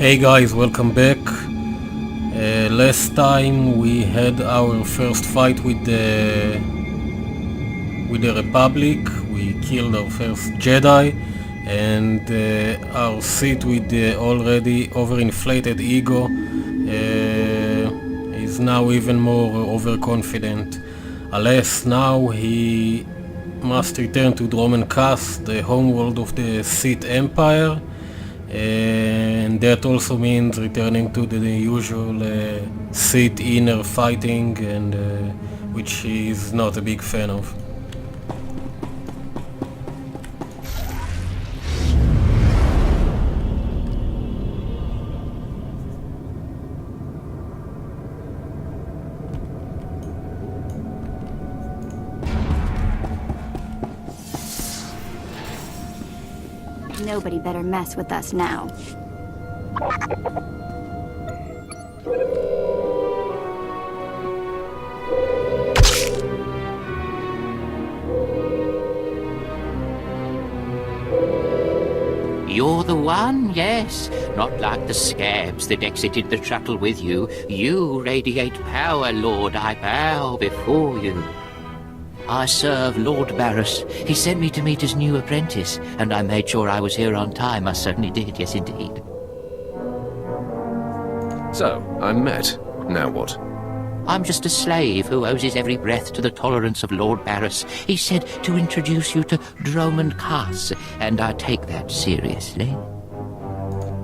Hey guys, welcome back. Last time we had our first fight with the Republic. We killed our first Jedi, and our Sith with the already overinflated ego is now even more overconfident. Alas, now he must return to Dromund Kaas, the homeworld of the Sith Empire, and that also means returning to the usual Sith inner fighting, and which he is not a big fan of. Nobody better mess with us now. You're the one, yes. Not like the scabs that exited the shuttle with you. You radiate power, Lord. I bow before you. I serve Lord Barris. He sent me to meet his new apprentice, and I made sure I was here on time. I certainly did, yes indeed. So, I'm met. Now what? I'm just a slave who owes his every breath to the tolerance of Lord Barris. He said to introduce you to Dromund Kaas, and I take that seriously.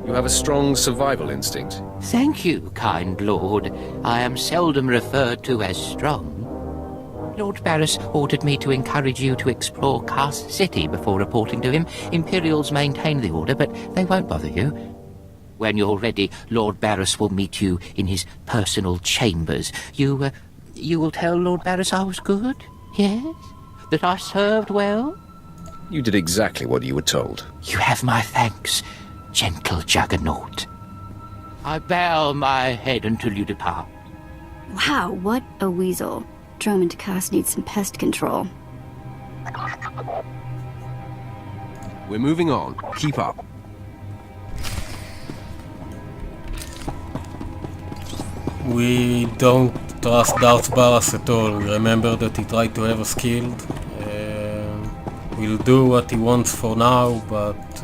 You have a strong survival instinct. Thank you, kind lord. I am seldom referred to as strong. Lord Barris ordered me to encourage you to explore Kaas City before reporting to him. Imperials maintain the order, but they won't bother you. When you're ready, Lord Barris will meet you in his personal chambers. You will tell Lord Barris I was good? Yes? That I served well? You did exactly what you were told. You have my thanks, gentle Juggernaut. I bow my head until you depart. Wow, what a weasel. Dromund Kaas needs some pest control. We're moving on. Keep up. We don't trust Darth Barras at all. We remember that he tried to have us killed. We'll do what he wants for now, but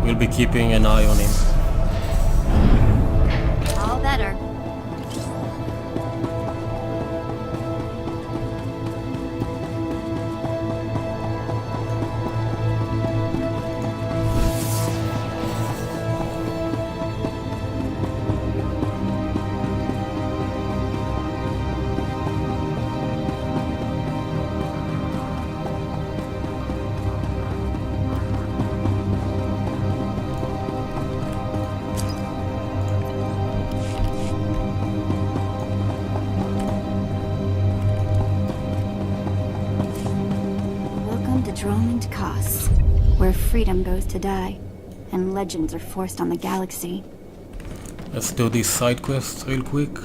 we'll be keeping an eye on him. All better. Dromund Kaas, where freedom goes to die, and legends are forced on the galaxy. Let's do these side quests real quick.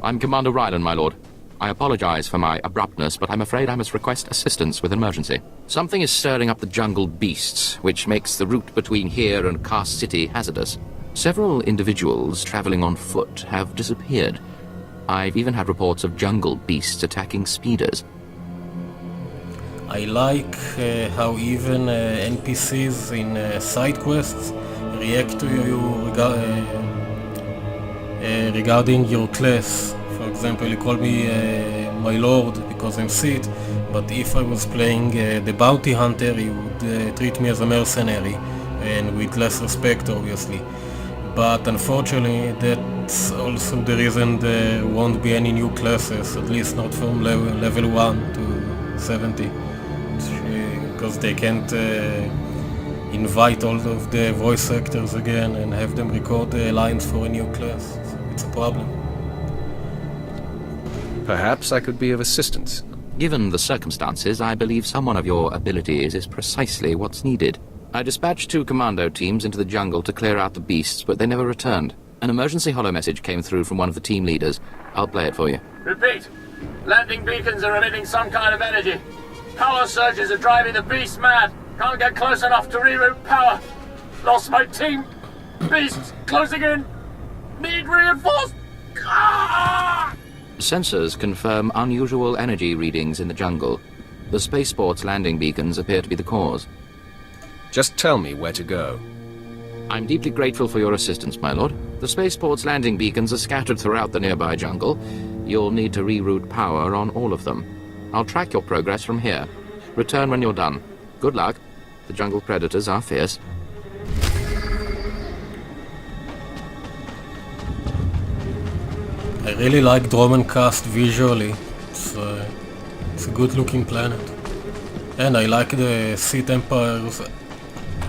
I'm Commander Rylan, my lord. I apologize for my abruptness, but I'm afraid I must request assistance with an emergency. Something is stirring up the jungle beasts, which makes the route between here and Kaas City hazardous. Several individuals traveling on foot have disappeared. I've even had reports of jungle beasts attacking speeders. I like how even NPCs in side quests react to you regarding your class. For example, you call me my lord because I'm Sith, but if I was playing the bounty hunter, you would treat me as a mercenary, and with less respect, obviously. But unfortunately, that's also the reason there won't be any new classes, at least not from level 1 to 70. Because they can't invite all of the voice actors again and have them record the lines for a new class. It's a problem. Perhaps I could be of assistance. Given the circumstances, I believe someone of your abilities is precisely what's needed. I dispatched 2 commando teams into the jungle to clear out the beasts, but they never returned. An emergency holo message came through from one of the team leaders. I'll play it for you. Repeat. Landing beacons are emitting some kind of energy. Power surges are driving the beast mad. Can't get close enough to reroute power. Lost my team! Beasts closing in! Need reinforced! Ah! Sensors confirm unusual energy readings in the jungle. The spaceport's landing beacons appear to be the cause. Just tell me where to go. I'm deeply grateful for your assistance, my lord. The spaceport's landing beacons are scattered throughout the nearby jungle. You'll need to reroute power on all of them. I'll track your progress from here. Return when you're done. Good luck. The jungle predators are fierce. I really like Dromund Kaas visually. It's a good-looking planet. And I like the Sith Empire's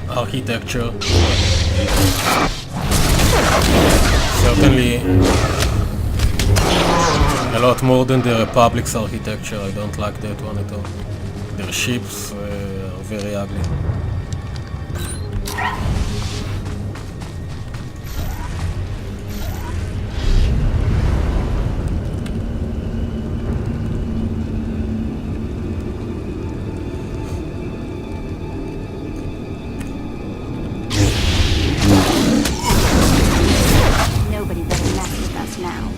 architecture. Certainly a lot more than the Republic's architecture. I don't like that one at all. Their ships are very ugly. Nobody better mess with us now.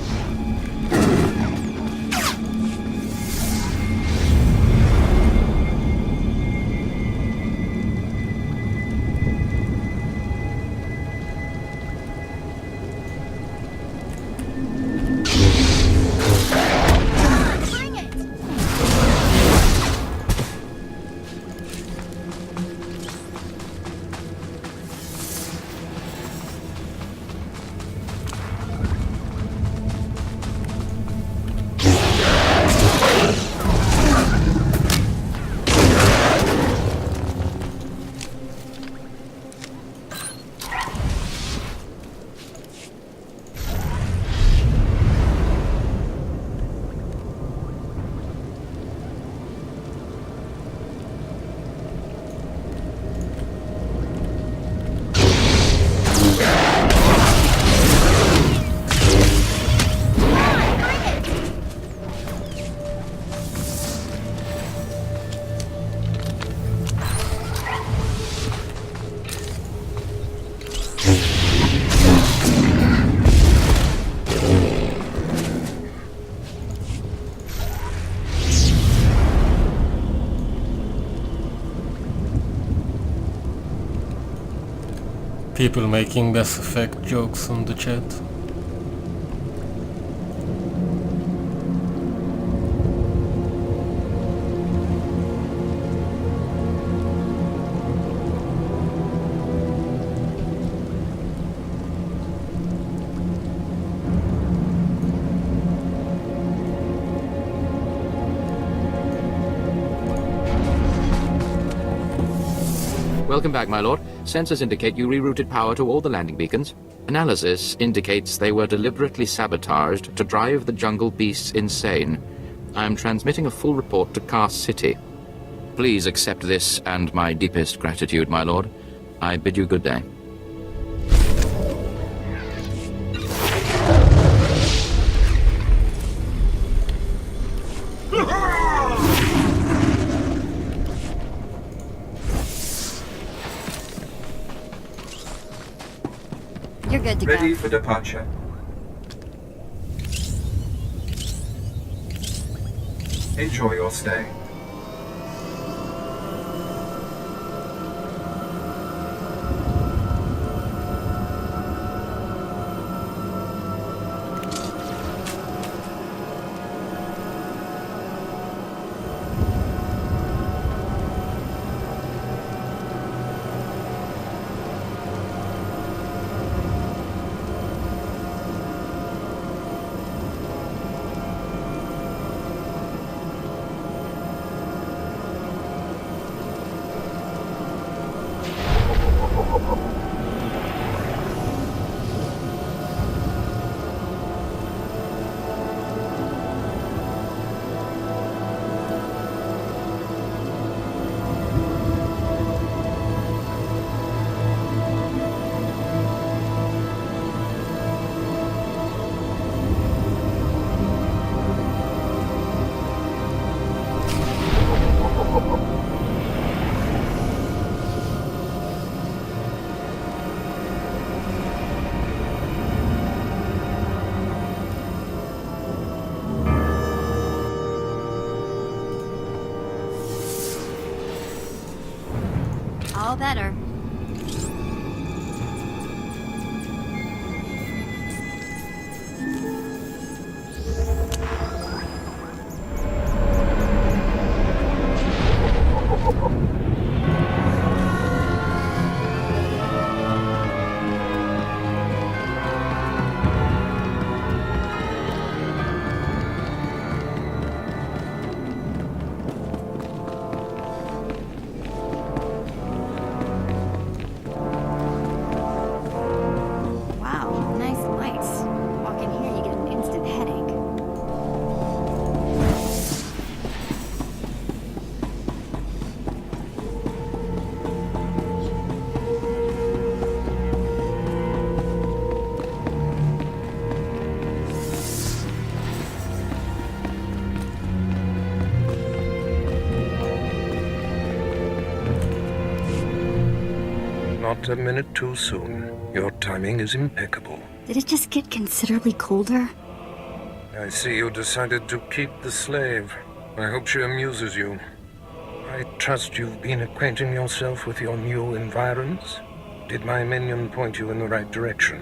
People making Mass Effect jokes on the chat. Welcome back, my lord. Sensors indicate you rerouted power to all the landing beacons. Analysis indicates they were deliberately sabotaged to drive the jungle beasts insane. I am transmitting a full report to Kaas City. Please accept this and my deepest gratitude, my lord. I bid you good day. You're good to Ready go. for departure. Enjoy your stay. All better. Wow, nice lights. Walk in here, you get an instant headache. Not a minute too soon. Your timing is impeccable. Did it just get considerably colder? I see you decided to keep the slave. I hope she amuses you. I trust you've been acquainting yourself with your new environs. Did my minion point you in the right direction?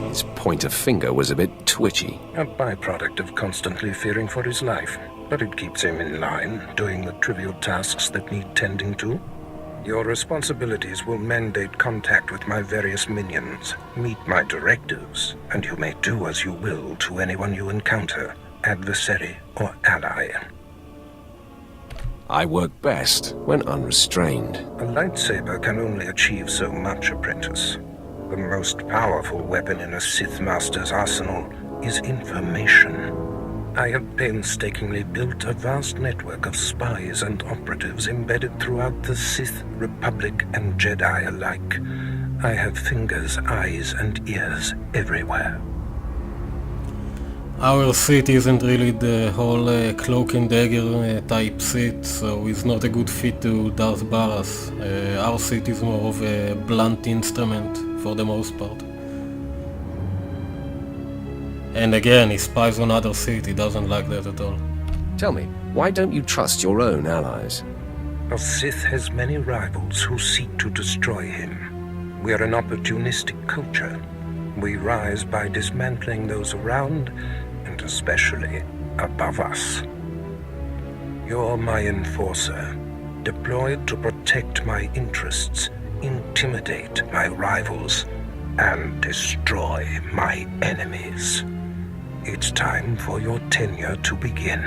His pointer finger was a bit twitchy. A byproduct of constantly fearing for his life. But it keeps him in line, doing the trivial tasks that need tending to. Your responsibilities will mandate contact with my various minions. Meet my directives, and you may do as you will to anyone you encounter, adversary or ally. I work best when unrestrained. A lightsaber can only achieve so much, apprentice. The most powerful weapon in a Sith Master's arsenal is information. I have painstakingly built a vast network of spies and operatives embedded throughout the Sith, Republic, and Jedi alike. I have fingers, eyes, and ears everywhere. Our Sith isn't really the whole cloak and dagger type Sith, so he's not a good fit to Darth Baras. Our Sith is more of a blunt instrument for the most part. And again, he spies on other Sith, he doesn't like that at all. Tell me, why don't you trust your own allies? A Sith has many rivals who seek to destroy him. We are an opportunistic culture. We rise by dismantling those around, and especially above us. You're my enforcer, deployed to protect my interests, intimidate my rivals, and destroy my enemies. It's time for your tenure to begin.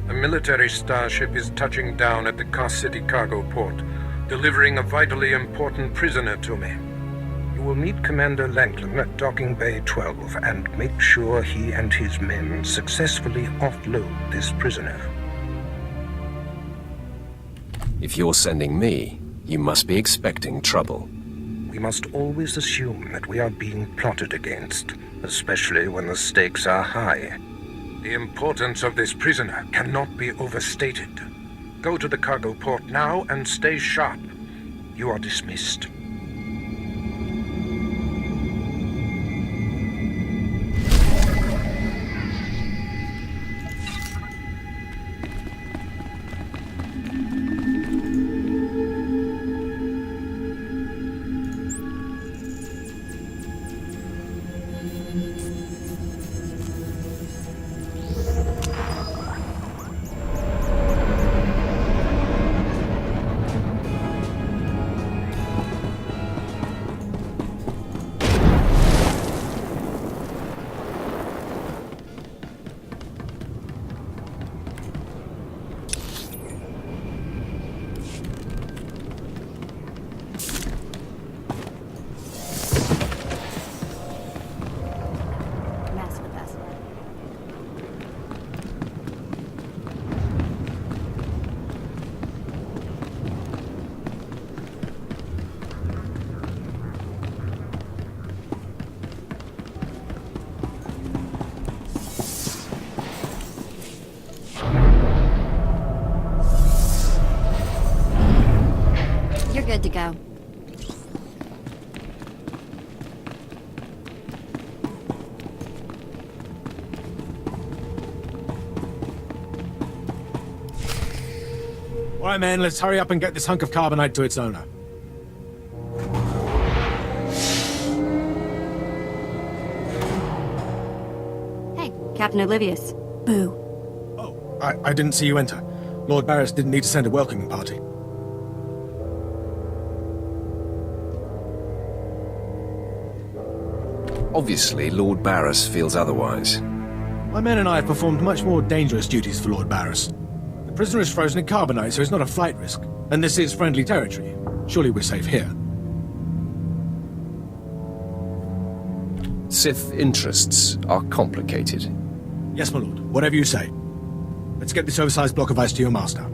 A military starship is touching down at the Kaas City cargo port, delivering a vitally important prisoner to me. You will meet Commander Langton at Docking Bay 12 and make sure he and his men successfully offload this prisoner. If you're sending me, you must be expecting trouble. We must always assume that we are being plotted against, especially when the stakes are high. The importance of this prisoner cannot be overstated. Go to the cargo port now and stay sharp. You are dismissed. Mess with us. You're good to go. Alright, man, let's hurry up and get this hunk of carbonite to its owner. Hey, Captain Oblivious. Boo. Oh, I didn't see you enter. Lord Barris didn't need to send a welcoming party. Obviously, Lord Barris feels otherwise. My men and I have performed much more dangerous duties for Lord Barris. The prisoner is frozen in carbonite, so it's not a flight risk. And this is friendly territory. Surely we're safe here. Sith interests are complicated. Yes, my lord. Whatever you say. Let's get this oversized block of ice to your master.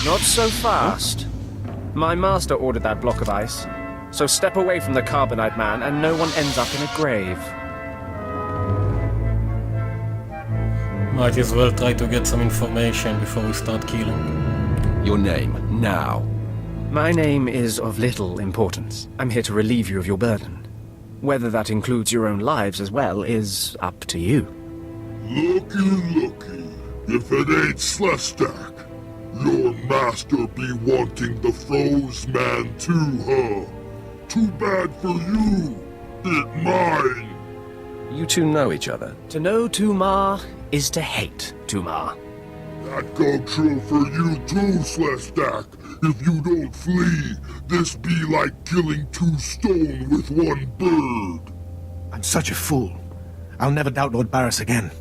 Not so fast. My master ordered that block of ice, so step away from the carbonite man and no one ends up in a grave. Might as well try to get some information before we start killing. Your name, now. My name is of little importance. I'm here to relieve you of your burden. Whether that includes your own lives as well is up to you. Looky. If it ain't SWTOR, your master be wanting the froze man too, huh? Too bad for you. It mine. You two know each other. To know Tumar is to hate Tumar. That go true for you too, SWTOR. If you don't flee, this be like killing 2 stone with 1 bird. I'm such a fool. I'll never doubt Lord Barris again.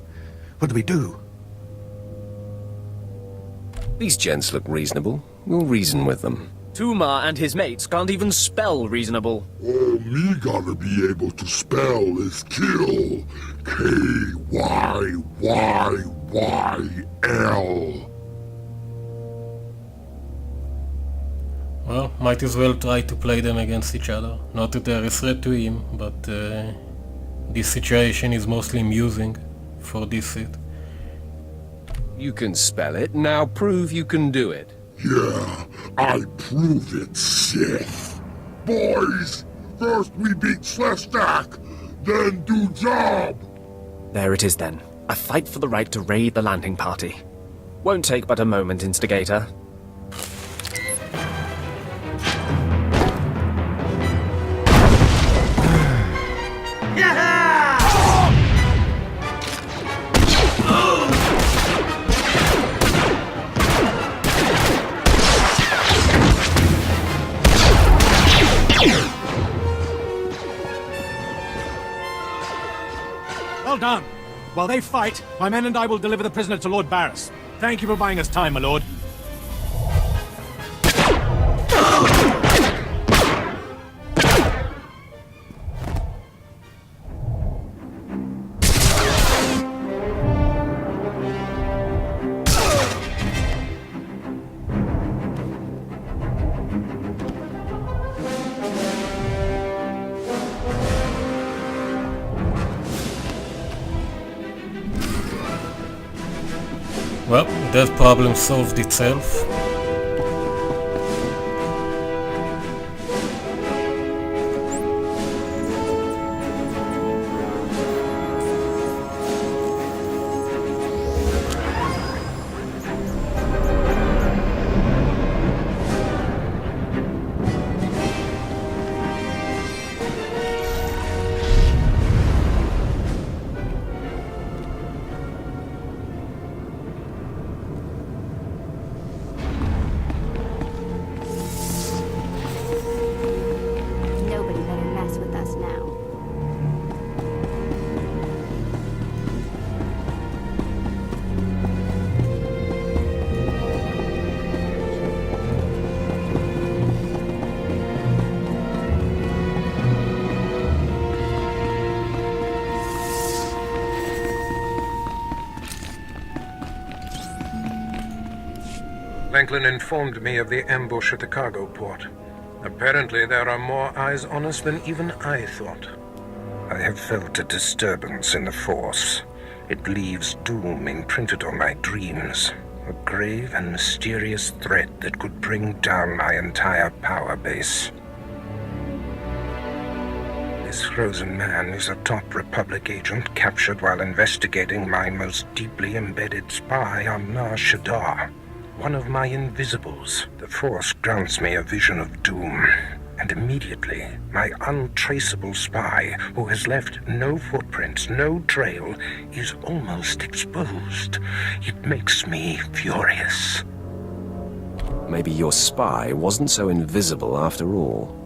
What do we do? These gents look reasonable. We'll reason with them. Tumar and his mates can't even spell reasonable. All me gotta be able to spell is kill. K-Y-Y-Y-L. Well, might as well try to play them against each other. Not that they're a threat to him, but this situation is mostly amusing for this Sith. You can spell it, now prove you can do it. Yeah, I prove it, Sith. Boys, first we beat SWTOR, then do job. There it is then. A fight for the right to raid the landing party. Won't take but a moment, instigator. Well done. While they fight, my men and I will deliver the prisoner to Lord Barris. Thank you for buying us time, my lord. Well, that problem solved itself. Nobody better mess with us now. Franklin informed me of the ambush at the cargo port. Apparently there are more eyes on us than even I thought. I have felt a disturbance in the Force. It leaves doom imprinted on my dreams. A grave and mysterious threat that could bring down my entire power base. This frozen man is a top Republic agent captured while investigating my most deeply embedded spy on SWTOR. One of my invisibles. The Force grants me a vision of doom. And immediately, my untraceable spy, who has left no footprints, no trail, is almost exposed. It makes me furious. Maybe your spy wasn't so invisible after all.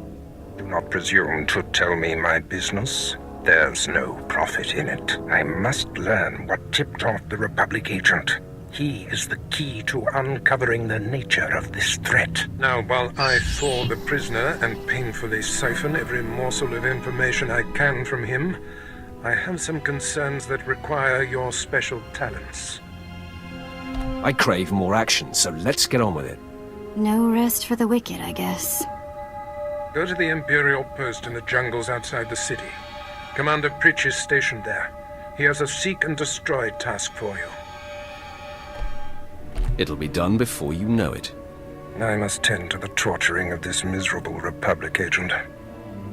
Do not presume to tell me my business. There's no profit in it. I must learn what tipped off the Republic agent. He is the key to uncovering the nature of this threat. Now, while I thaw the prisoner and painfully siphon every morsel of information I can from him, I have some concerns that require your special talents. I crave more action, so let's get on with it. No rest for the wicked, I guess. Go to the Imperial post in the jungles outside the city. Commander Pritch is stationed there. He has a seek and destroy task for you. It'll be done before you know it. I must tend to the torturing of this miserable Republic agent.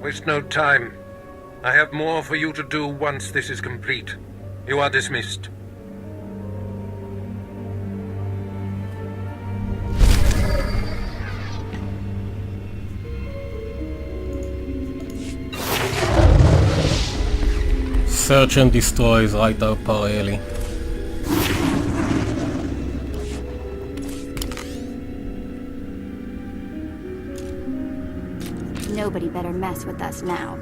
Waste no time. I have more for you to do once this is complete. You are dismissed. Search and destroy is right up our alley. Nobody better mess with us now.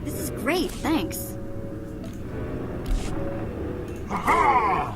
This is great, thanks. Aha!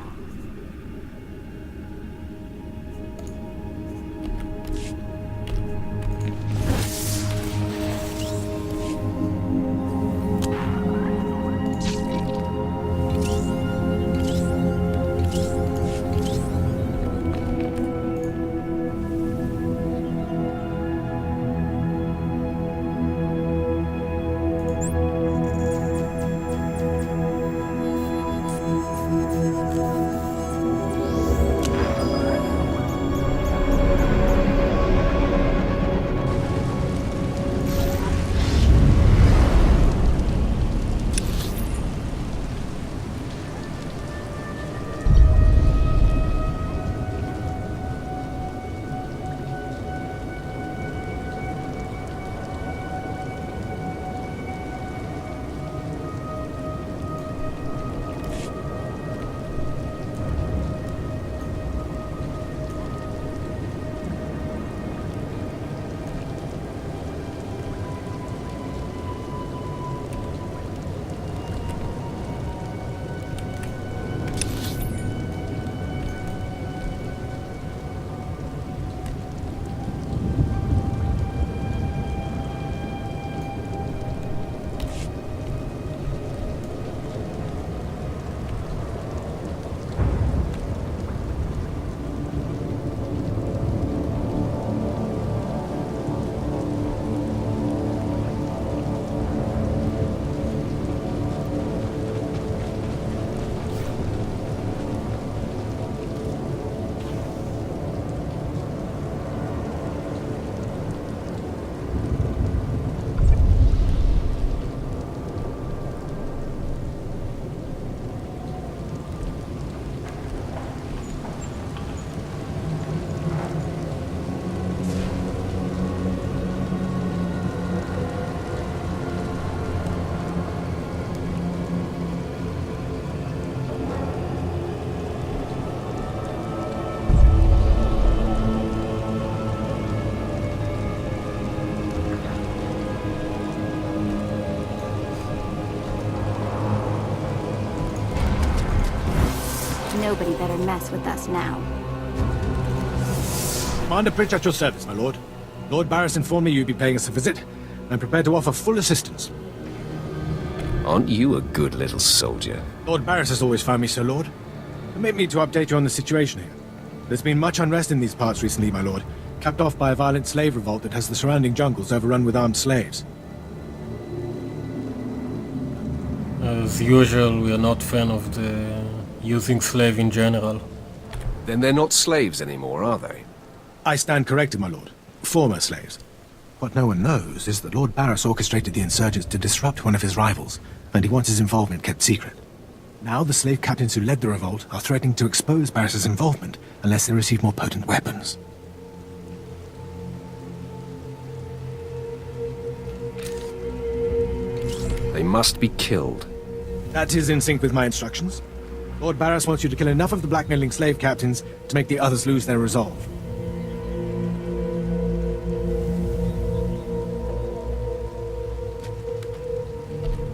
Nobody better mess with us now. Commander Pritch at your service, my lord. Lord Barris informed me you'd be paying us a visit. I'm prepared to offer full assistance. Aren't you a good little soldier? Lord Barris has always found me so, Lord. Permit me to update you on the situation here. There's been much unrest in these parts recently, my lord, capped off by a violent slave revolt that has the surrounding jungles overrun with armed slaves. As usual, we are not fan of the using slave in general. Then they're not slaves anymore, are they? I stand corrected, my lord. Former slaves. What no one knows is that Lord Barris orchestrated the insurgents to disrupt one of his rivals, and he wants his involvement kept secret. Now the slave captains who led the revolt are threatening to expose Barris's involvement unless they receive more potent weapons. They must be killed. That is in sync with my instructions. Lord Barris wants you to kill enough of the blackmailing slave captains to make the others lose their resolve.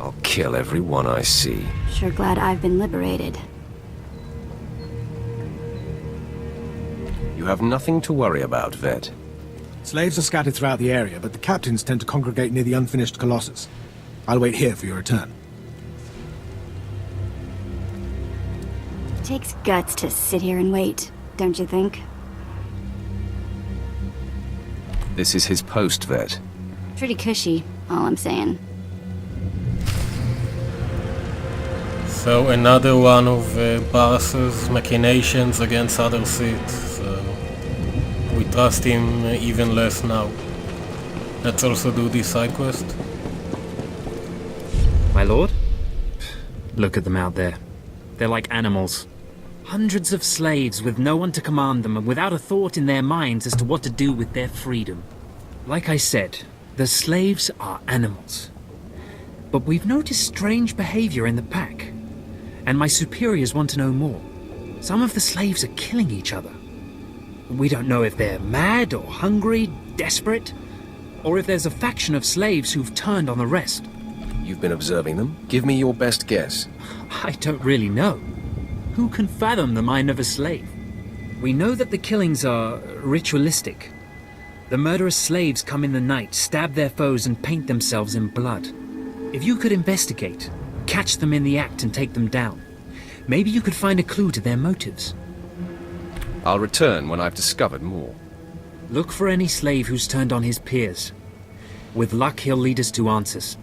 I'll kill every one I see. Sure glad I've been liberated. You have nothing to worry about, Vet. Slaves are scattered throughout the area, but the captains tend to congregate near the unfinished Colossus. I'll wait here for your return. Takes guts to sit here and wait, don't you think? This is his post, Vet. Pretty cushy, all I'm saying. So another one of Barris's machinations against other Sith. So we trust him even less now. Let's also do this side quest. My lord? Look at them out there. They're like animals. Hundreds of slaves with no one to command them and without a thought in their minds as to what to do with their freedom. Like I said, the slaves are animals. But we've noticed strange behavior in the pack. And my superiors want to know more. Some of the slaves are killing each other. We don't know if they're mad or hungry, desperate, or if there's a faction of slaves who've turned on the rest. You've been observing them. Give me your best guess. I don't really know. Who can fathom the mind of a slave? We know that the killings are ritualistic. The murderous slaves come in the night, stab their foes and paint themselves in blood. If you could investigate, catch them in the act and take them down, maybe you could find a clue to their motives. I'll return when I've discovered more. Look for any slave who's turned on his peers. With luck, he'll lead us to answers.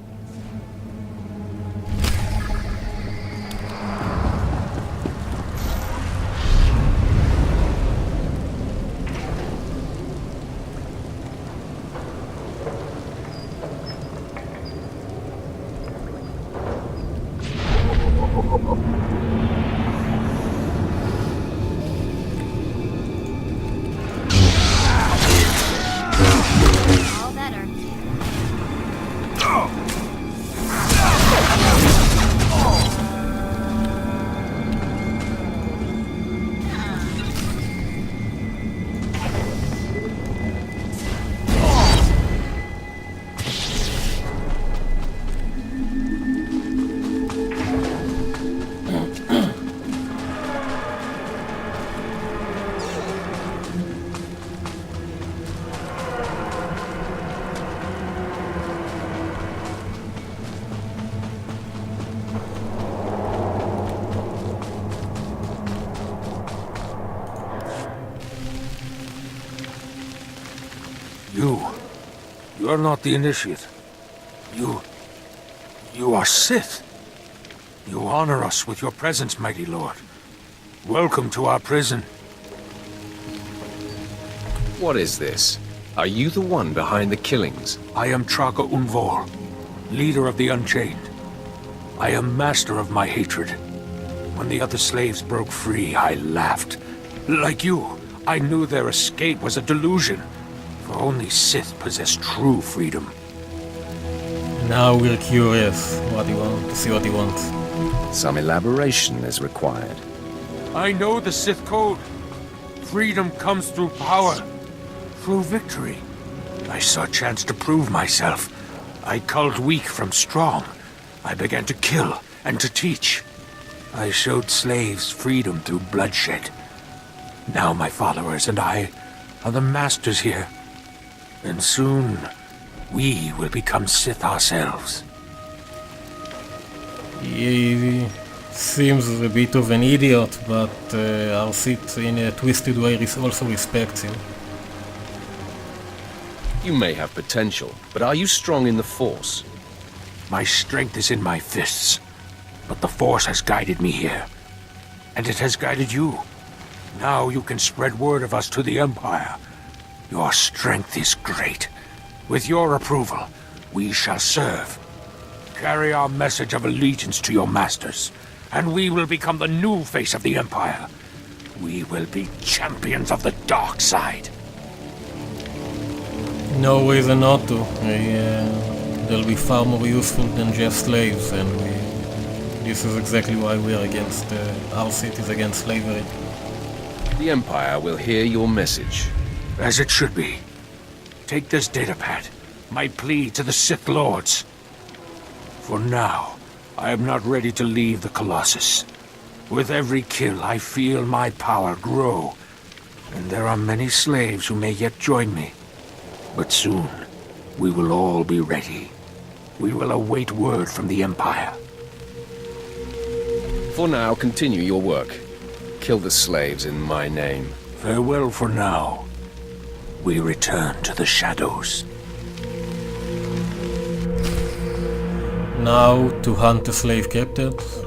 You're not the initiate. You are Sith. You honor us with your presence, mighty lord. Welcome to our prison. What is this? Are you the one behind the killings? I am Traka Unvor, leader of the Unchained. I am master of my hatred. When the other slaves broke free, I laughed. Like you, I knew their escape was a delusion. For only Sith possess true freedom. Now we're curious what he wants, to see what he wants. Some elaboration is required. I know the Sith code. Freedom comes through power, through victory. I saw a chance to prove myself. I culled weak from strong. I began to kill and to teach. I showed slaves freedom through bloodshed. Now my followers and I are the masters here. And soon, we will become Sith ourselves. He seems a bit of an idiot, but our Sith in a twisted way also respects him. You may have potential, but are you strong in the Force? My strength is in my fists, but the Force has guided me here. And it has guided you. Now you can spread word of us to the Empire. Your strength is great. With your approval, we shall serve. Carry our message of allegiance to your masters, and we will become the new face of the Empire. We will be champions of the dark side. No reason not to. They'll be far more useful than just slaves, and this is exactly why we are against, our city is against slavery. The Empire will hear your message. As it should be. Take this datapad, my plea to the Sith Lords. For now, I am not ready to leave the Colossus. With every kill, I feel my power grow, and there are many slaves who may yet join me. But soon, we will all be ready. We will await word from the Empire. For now, continue your work. Kill the slaves in my name. Farewell for now. We return to the shadows. Now to hunt the slave captives.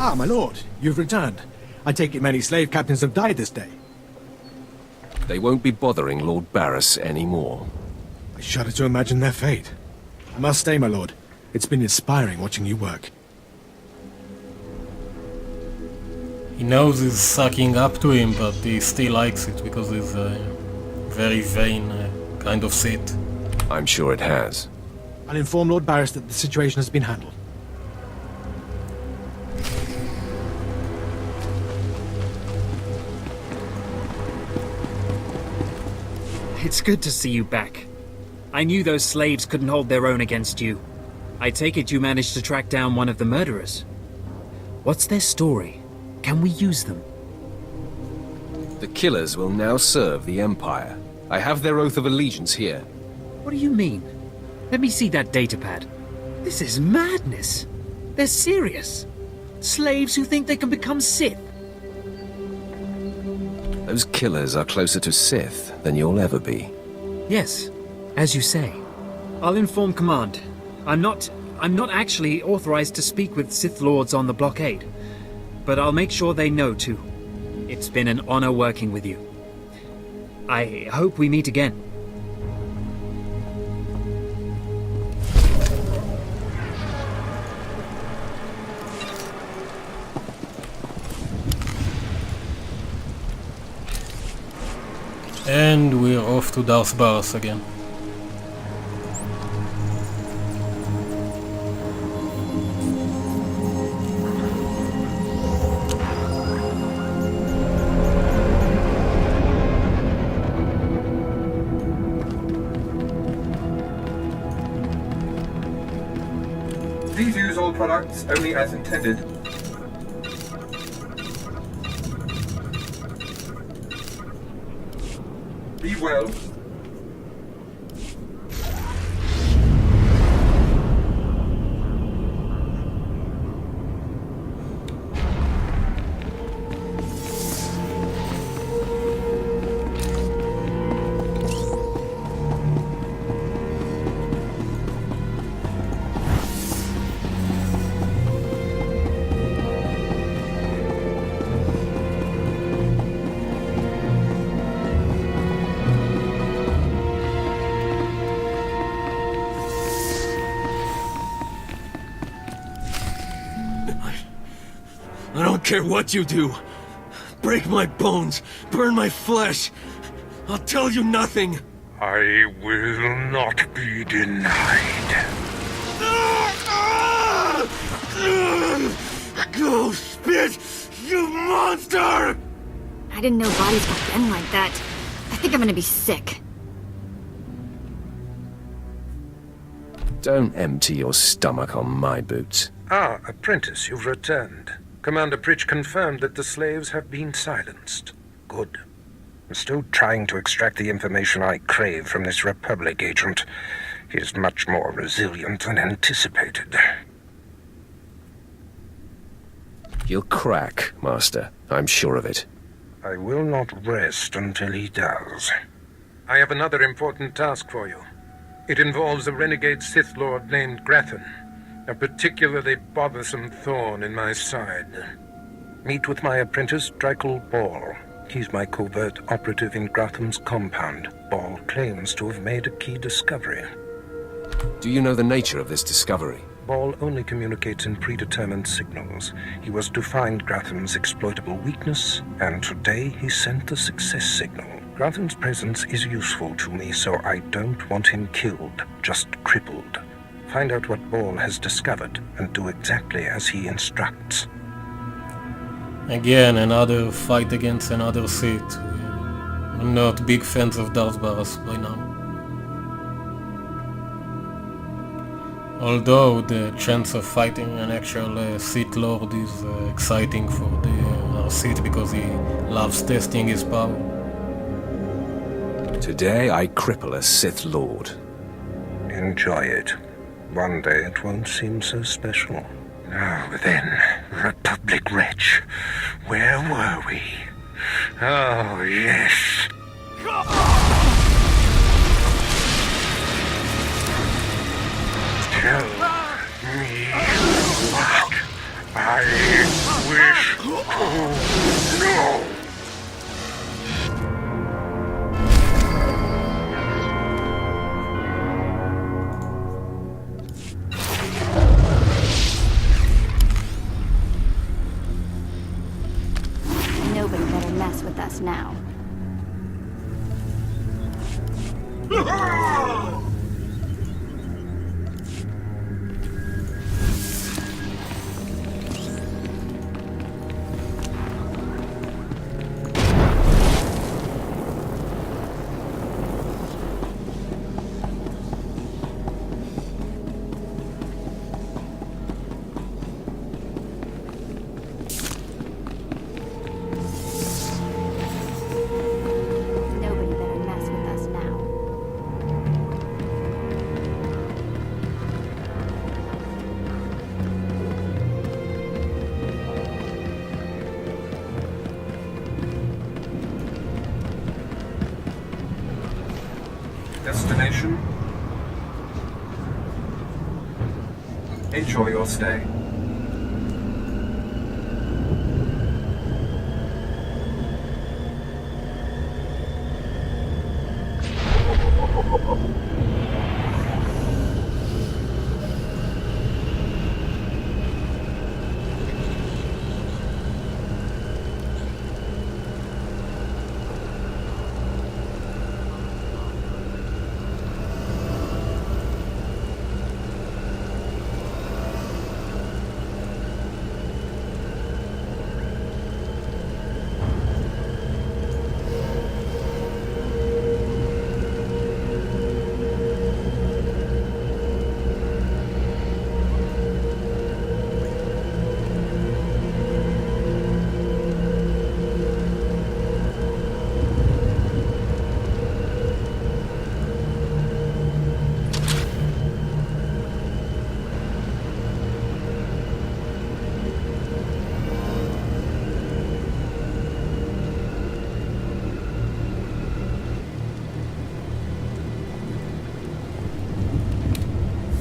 Ah, my lord, you've returned. I take it many slave captains have died this day. They won't be bothering Lord Barris anymore. I shudder to imagine their fate. I must stay, my lord. It's been inspiring watching you work. He knows he's sucking up to him, but he still likes it because he's a very vain kind of Sith. I'm sure it has. I'll inform Lord Barris that the situation has been handled. It's good to see you back. I knew those slaves couldn't hold their own against you. I take it you managed to track down one of the murderers. What's their story? Can we use them? The killers will now serve the Empire. I have their oath of allegiance here. What do you mean? Let me see that datapad. This is madness. They're serious. Slaves who think they can become Sith. Those killers are closer to Sith than you'll ever be. Yes, as you say. I'll inform Command. I'm not actually authorized to speak with Sith Lords on the blockade, but I'll make sure they know too. It's been an honor working with you. I hope we meet again. And we're off to Darth Barris again. Please use all Valuable products only as intended. Be well. I don't care what you do. Break my bones, burn my flesh. I'll tell you nothing. I will not be denied. Go spit, you monster! I didn't know bodies could bend like that. I think I'm gonna be sick. Don't empty your stomach on my boots. Ah, apprentice, you've returned. Commander Pritch confirmed that the slaves have been silenced. Good. I'm still trying to extract the information I crave from this Republic agent. He is much more resilient than anticipated. He'll crack, Master. I'm sure of it. I will not rest until he does. I have another important task for you. It involves a renegade Sith Lord named Grathan, a particularly bothersome thorn in my side. Meet with my apprentice, Drykul Ball. He's my covert operative in Gratham's compound. Ball claims to have made a key discovery. Do you know the nature of this discovery? Ball only communicates in predetermined signals. He was to find Gratham's exploitable weakness, and today he sent a success signal. Gratham's presence is useful to me, so I don't want him killed, just crippled. Find out what Ball has discovered, and do exactly as he instructs. Again, another fight against another Sith. We're not big fans of Darth Baras by now. Although the chance of fighting an actual Sith Lord is exciting for our Sith because he loves testing his power. Today I cripple a Sith Lord. Enjoy it. One day it won't seem so special. Now then, Republic wretch, where were we? Oh, yes. Tell me what I wish to know. Nobody better mess with us now. Destination. Enjoy your stay.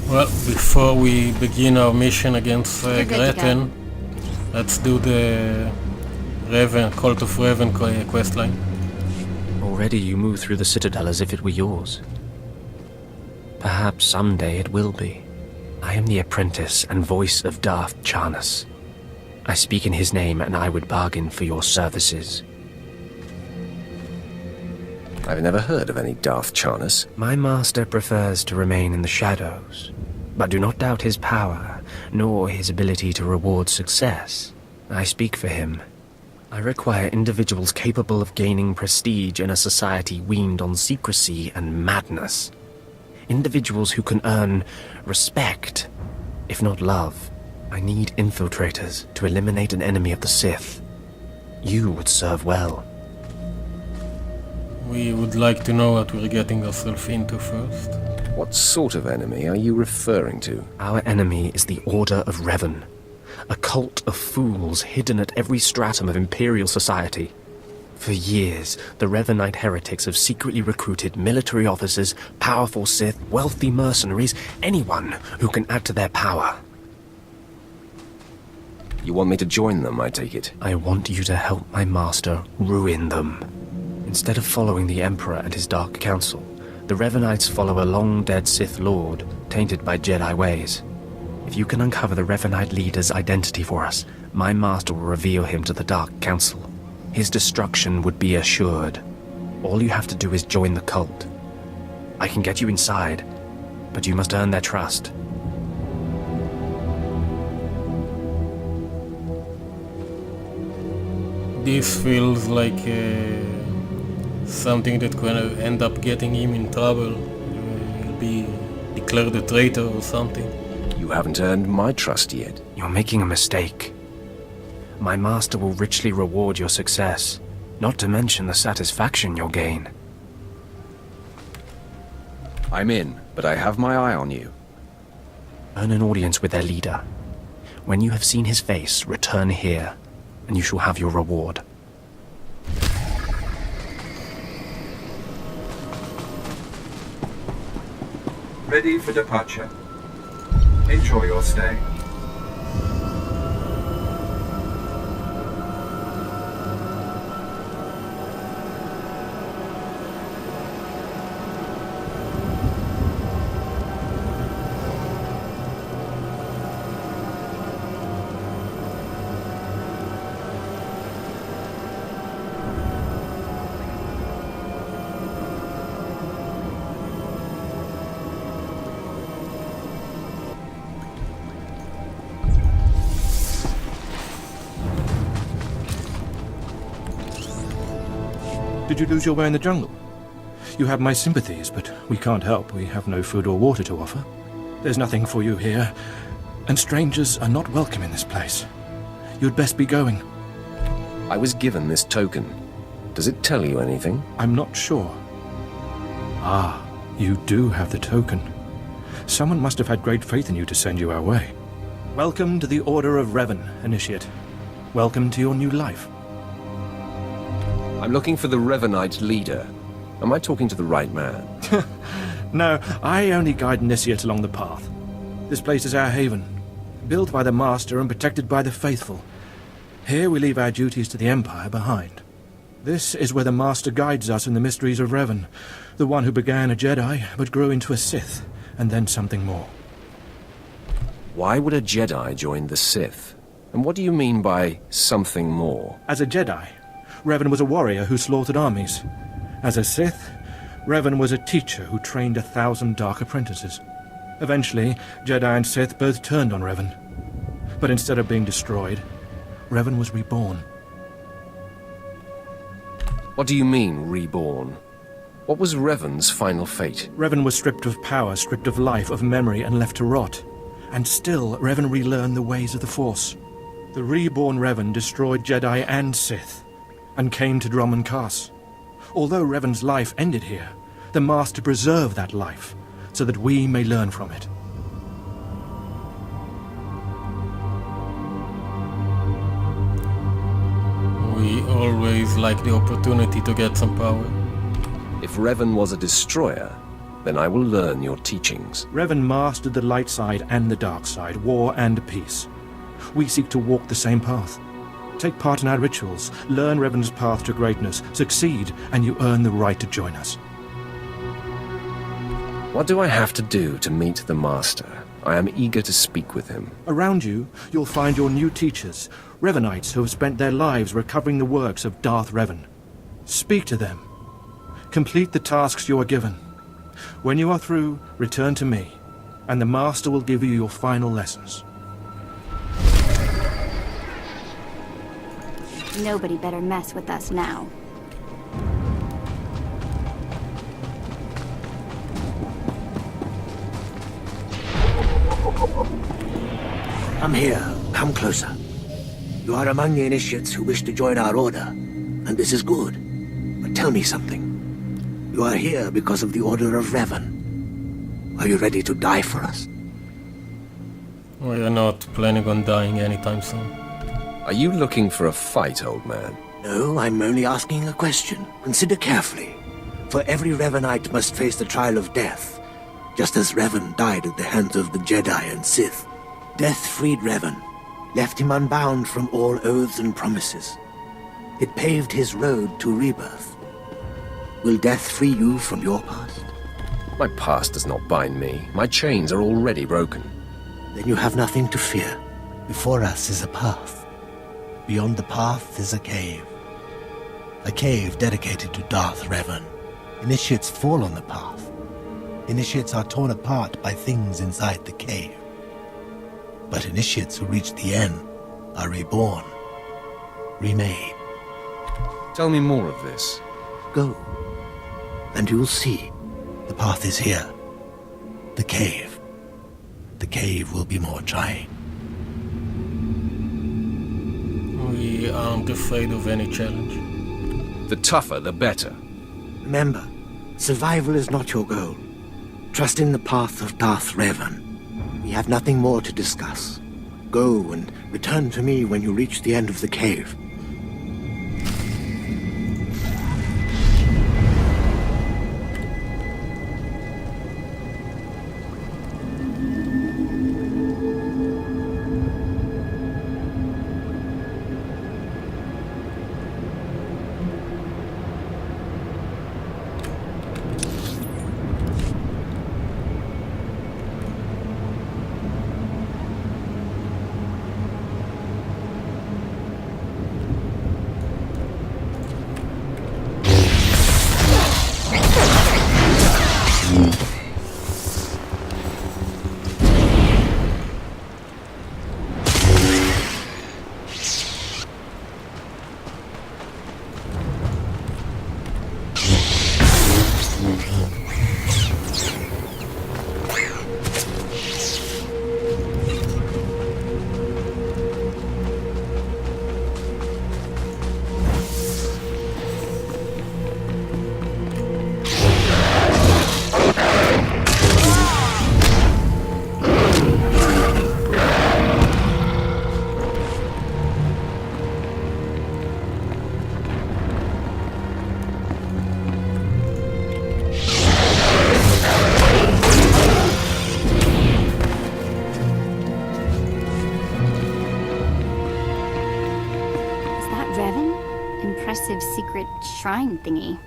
Well, before we begin our mission against Gretchen, let's do the Cult of Raven questline. Already you move through the citadel as if it were yours. Perhaps someday it will be. I am the apprentice and voice of Darth Charnas. I speak in his name, and I would bargain for your services. I've never heard of any Darth Charnas. My master prefers to remain in the shadows, but do not doubt his power, nor his ability to reward success. I speak for him. I require individuals capable of gaining prestige in a society weaned on secrecy and madness. Individuals who can earn respect, if not love. I need infiltrators to eliminate an enemy of the Sith. You would serve well. We would like to know what we're getting ourselves into first. What sort of enemy are you referring to? Our enemy is the Order of Revan, a cult of fools hidden at every stratum of Imperial society. For years, the Revanite heretics have secretly recruited military officers, powerful Sith, wealthy mercenaries, anyone who can add to their power. You want me to join them, I take it? I want you to help my master ruin them. Instead of following the Emperor and his Dark Council, the Revanites follow a long-dead Sith Lord, tainted by Jedi ways. If you can uncover the Revanite leader's identity for us, my master will reveal him to the Dark Council. His destruction would be assured. All you have to do is join the cult. I can get you inside, but you must earn their trust. This feels like something that could end up getting him in trouble. He'll be declared a traitor or something. You haven't earned my trust yet. You're making a mistake. My master will richly reward your success, not to mention the satisfaction you'll gain. I'm in, but I have my eye on you. Earn an audience with their leader. When you have seen his face, return here, and you shall have your reward. Ready for departure. Enjoy your stay. Did you lose your way in the jungle? You have my sympathies, but we can't help. We have no food or water to offer. There's nothing for you here, and strangers are not welcome in this place. You'd best be going. I was given this token. Does it tell you anything? I'm not sure. Ah, you do have the token. Someone must have had great faith in you to send you our way. Welcome to the Order of Revan, Initiate. Welcome to your new life. I'm looking for the Revanite leader. Am I talking to the right man? No, I only guide Initiates along the path. This place is our haven, built by the Master and protected by the faithful. Here we leave our duties to the Empire behind. This is where the Master guides us in the mysteries of Revan, the one who began a Jedi but grew into a Sith, and then something more. Why would a Jedi join the Sith? And what do you mean by something more? As a Jedi, Revan was a warrior who slaughtered armies. As a Sith, Revan was a teacher who trained 1,000 dark apprentices. Eventually, Jedi and Sith both turned on Revan. But instead of being destroyed, Revan was reborn. What do you mean, reborn? What was Revan's final fate? Revan was stripped of power, stripped of life, of memory, and left to rot. And still, Revan relearned the ways of the Force. The reborn Revan destroyed Jedi and Sith, and came to Dromund Kaas. Although Revan's life ended here, the Master preserved that life, so that we may learn from it. We always like the opportunity to get some power. If Revan was a destroyer, Then I will learn your teachings. Revan mastered the light side and the dark side, war and peace. We seek to walk the same path. Take part in our rituals, learn Revan's path to greatness, succeed, and you earn the right to join us. What do I have to do to meet the Master? I am eager to speak with him. Around you, you'll find your new teachers, Revanites who have spent their lives recovering the works of Darth Revan. Speak to them. Complete the tasks you are given. When you are through, return to me, and the Master will give you your final lessons. Nobody better mess with us now. I'm here. Come closer. You are among the initiates who wish to join our order, and this is good. But tell me something. You are here because of the Order of Revan. Are you ready to die for us? We are not planning on dying anytime soon. Are you looking for a fight, old man? No, I'm only asking a question. Consider carefully. For every Revanite must face the trial of death, just as Revan died at the hands of the Jedi and Sith. Death freed Revan, left him unbound from all oaths and promises. It paved his road to rebirth. Will death free you from your past? My past does not bind me. My chains are already broken. Then you have nothing to fear. Before us is a path. Beyond the path is a cave. A cave dedicated to Darth Revan. Initiates fall on the path. Initiates are torn apart by things inside the cave. But initiates who reach the end are reborn, remade. Tell me more of this. Go, and you'll see. The path is here. The cave. The cave will be more trying. We aren't afraid of any challenge. The tougher, the better. Remember, survival is not your goal. Trust in the path of Darth Revan. We have nothing more to discuss. Go and return to me when you reach the end of the cave. Secret shrine thingy.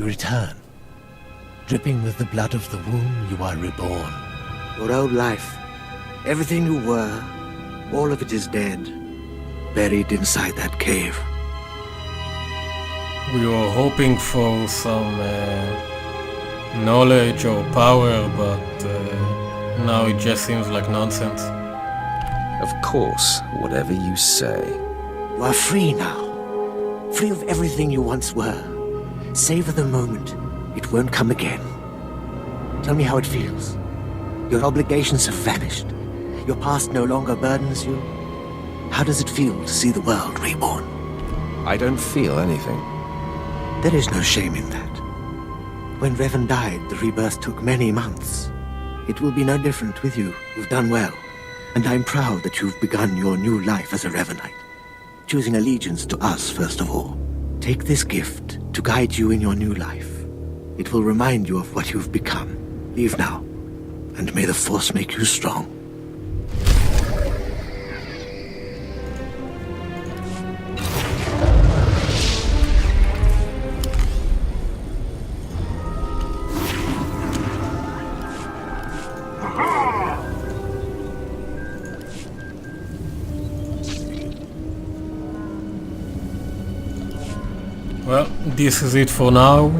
You return. Dripping with the blood of the womb, you are reborn. Your old life, everything you were, all of it is dead, buried inside that cave. We were hoping for some knowledge or power, but now it just seems like nonsense. Of course, whatever you say. You are free now. Free of everything you once were. Savor the moment. It won't come again. Tell me how it feels. Your obligations have vanished. Your past no longer burdens you. How does it feel to see the world reborn? I don't feel anything. There is no shame in that. When Revan died, the rebirth took many months. It will be no different with you. You've done well. And I'm proud that you've begun your new life as a Revanite. Choosing allegiance to us, first of all. Take this gift to guide you in your new life. It will remind you of what you've become. Leave now, and may the Force make you strong. Well, this is it for now.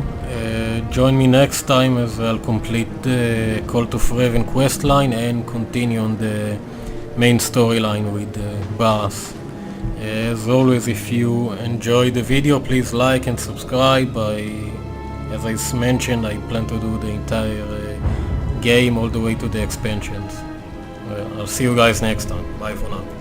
Join me next time as I'll complete the Cult of Raven questline and continue on the main storyline with Barras. As always, if you enjoyed the video, please like and subscribe. As I mentioned, I plan to do the entire game all the way to the expansions. Well, I'll see you guys next time. Bye for now.